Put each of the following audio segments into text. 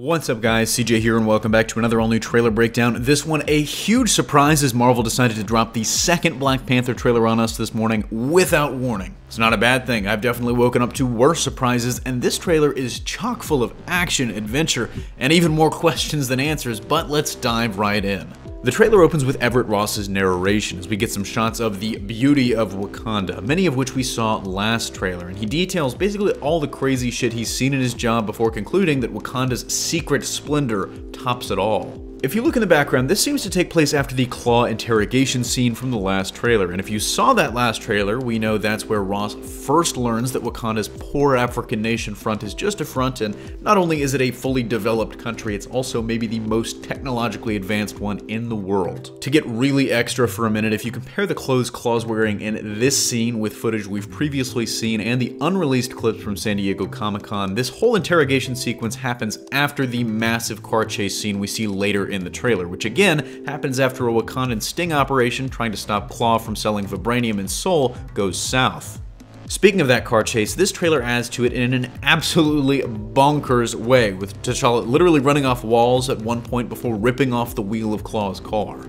What's up guys, CJ here and welcome back to another all-new trailer breakdown. This one a huge surprise as Marvel decided to drop the second Black Panther trailer on us this morning without warning. It's not a bad thing, I've definitely woken up to worse surprises, and this trailer is chock full of action, adventure, and even more questions than answers, but let's dive right in. The trailer opens with Everett Ross's narration as we get some shots of the beauty of Wakanda, many of which we saw last trailer, and he details basically all the crazy shit he's seen in his job before concluding that Wakanda's secret splendor tops it all. If you look in the background, this seems to take place after the Claw interrogation scene from the last trailer, and if you saw that last trailer, we know that's where Ross first learns that Wakanda's poor African nation front is just a front, and not only is it a fully developed country, it's also maybe the most technologically advanced one in the world. To get really extra for a minute, if you compare the clothes Claw's wearing in this scene with footage we've previously seen and the unreleased clips from San Diego Comic-Con, this whole interrogation sequence happens after the massive car chase scene we see later in the trailer, which again happens after a Wakandan sting operation trying to stop Claw from selling vibranium in Seoul goes south. Speaking of that car chase, this trailer adds to it in an absolutely bonkers way, with T'Challa literally running off walls at one point before ripping off the wheel of Claw's car.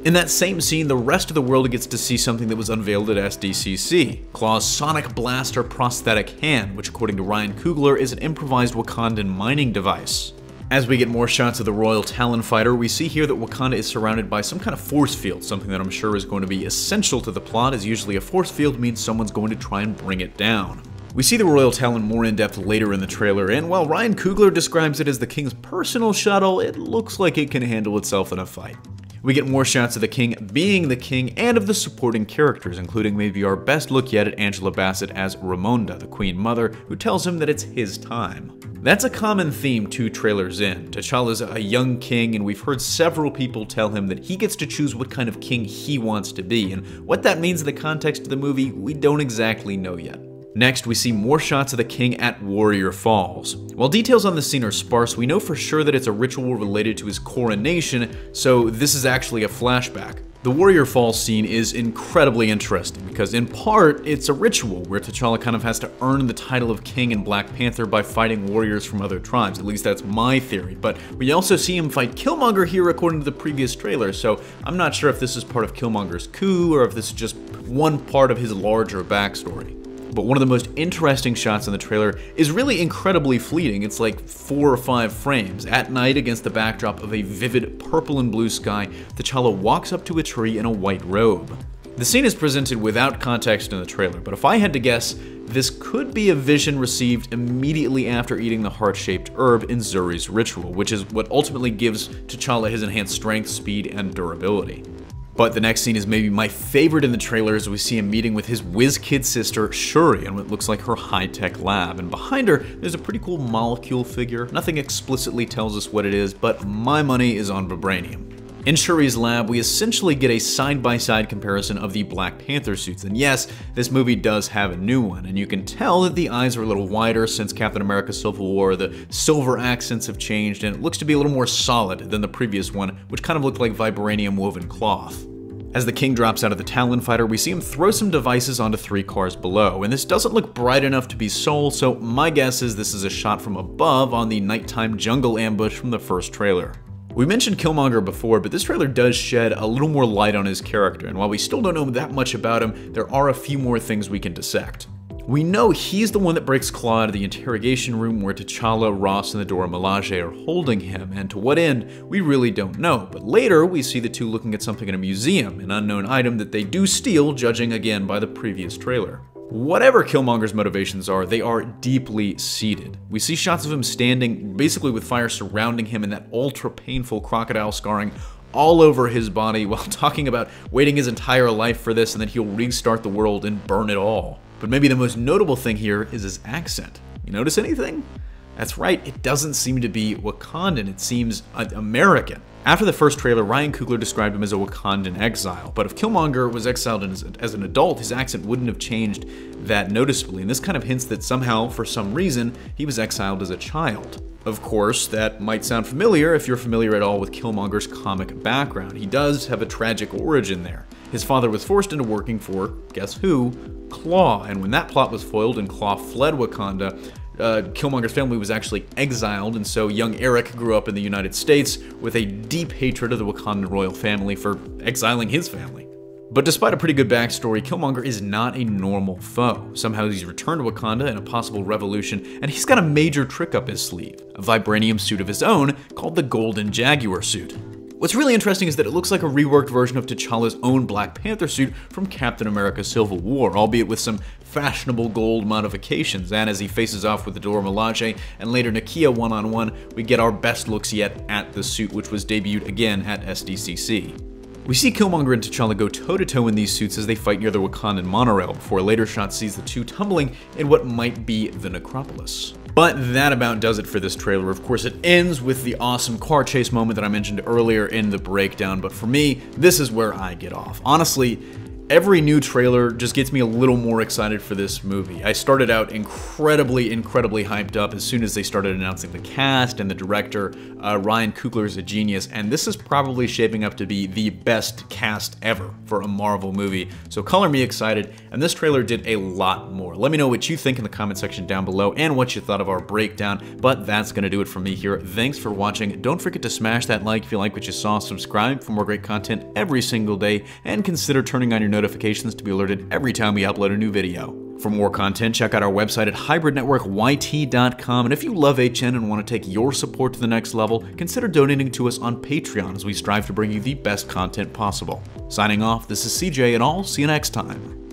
In that same scene, the rest of the world gets to see something that was unveiled at SDCC, Claw's Sonic Blaster prosthetic hand, which according to Ryan Coogler is an improvised Wakandan mining device. As we get more shots of the Royal Talon Fighter, we see here that Wakanda is surrounded by some kind of force field, something that I'm sure is going to be essential to the plot, as usually a force field means someone's going to try and bring it down. We see the Royal Talon more in depth later in the trailer, and while Ryan Coogler describes it as the King's personal shuttle, it looks like it can handle itself in a fight. We get more shots of the King being the King and of the supporting characters, including maybe our best look yet at Angela Bassett as Ramonda, the Queen Mother, who tells him that it's his time. That's a common theme 2 trailers in. T'Challa's a young king, and we've heard several people tell him that he gets to choose what kind of king he wants to be, and what that means in the context of the movie, we don't exactly know yet. Next, we see more shots of the king at Warrior Falls. While details on the scene are sparse, we know for sure that it's a ritual related to his coronation, so this is actually a flashback. The Warrior Falls scene is incredibly interesting because in part, it's a ritual where T'Challa kind of has to earn the title of king in Black Panther by fighting warriors from other tribes. At least that's my theory, but we also see him fight Killmonger here according to the previous trailer, so I'm not sure if this is part of Killmonger's coup or if this is just one part of his larger backstory. But one of the most interesting shots in the trailer is really incredibly fleeting. It's like 4 or 5 frames. At night, against the backdrop of a vivid purple and blue sky, T'Challa walks up to a tree in a white robe. The scene is presented without context in the trailer, but if I had to guess, this could be a vision received immediately after eating the heart-shaped herb in Zuri's ritual, which is what ultimately gives T'Challa his enhanced strength, speed, and durability. But the next scene is maybe my favorite in the trailer as we see him meeting with his whiz-kid sister, Shuri, in what looks like her high-tech lab. And behind her, there's a pretty cool molecule figure. Nothing explicitly tells us what it is, but my money is on vibranium. In Shuri's lab, we essentially get a side-by-side comparison of the Black Panther suits. And yes, this movie does have a new one, and you can tell that the eyes are a little wider since Captain America Civil War, the silver accents have changed, and it looks to be a little more solid than the previous one, which kind of looked like vibranium woven cloth. As the King drops out of the Talon Fighter, we see him throw some devices onto 3 cars below, and this doesn't look bright enough to be Seoul, so my guess is this is a shot from above on the nighttime jungle ambush from the first trailer. We mentioned Killmonger before, but this trailer does shed a little more light on his character, and while we still don't know that much about him, there are a few more things we can dissect. We know he's the one that breaks Claw out of the interrogation room where T'Challa, Ross, and the Dora Milaje are holding him, and to what end, we really don't know. But later, we see the 2 looking at something in a museum, an unknown item that they do steal, judging again by the previous trailer. Whatever Killmonger's motivations are, they are deeply seated. We see shots of him standing, basically with fire surrounding him and that ultra-painful crocodile scarring all over his body while talking about waiting his entire life for this and then he'll restart the world and burn it all. But maybe the most notable thing here is his accent. You notice anything? That's right, it doesn't seem to be Wakandan, it seems American. After the first trailer, Ryan Coogler described him as a Wakandan exile, but if Killmonger was exiled as an adult, his accent wouldn't have changed that noticeably, and this kind of hints that somehow, for some reason, he was exiled as a child. Of course, that might sound familiar if you're familiar at all with Killmonger's comic background. He does have a tragic origin there. His father was forced into working for, guess who? Claw, and when that plot was foiled and Claw fled Wakanda, Killmonger's family was actually exiled, and so young Eric grew up in the United States with a deep hatred of the Wakandan royal family for exiling his family. But despite a pretty good backstory, Killmonger is not a normal foe. Somehow he's returned to Wakanda in a possible revolution, and he's got a major trick up his sleeve, a vibranium suit of his own called the Golden Jaguar suit. What's really interesting is that it looks like a reworked version of T'Challa's own Black Panther suit from Captain America Civil War, albeit with some fashionable gold modifications, and as he faces off with Dora Milaje and later Nakia one-on-one, we get our best looks yet at the suit, which was debuted again at SDCC. We see Killmonger and T'Challa go toe-to-toe in these suits as they fight near the Wakandan monorail, before a later shot sees the two tumbling in what might be the necropolis. But that about does it for this trailer. Of course, it ends with the awesome car chase moment that I mentioned earlier in the breakdown, but for me, this is where I get off. Honestly, every new trailer just gets me a little more excited for this movie. I started out incredibly hyped up as soon as they started announcing the cast and the director. Ryan Coogler's a genius, and this is probably shaping up to be the best cast ever for a Marvel movie. So color me excited, and this trailer did a lot more. Let me know what you think in the comment section down below and what you thought of our breakdown, but that's gonna do it for me here. Thanks for watching. Don't forget to smash that like if you like what you saw, subscribe for more great content every single day, and consider turning on your notifications to be alerted every time we upload a new video. For more content, check out our website at hybridnetworkyt.com, and if you love HN and want to take your support to the next level, consider donating to us on Patreon as we strive to bring you the best content possible. Signing off, this is CJ, and I'll see you next time.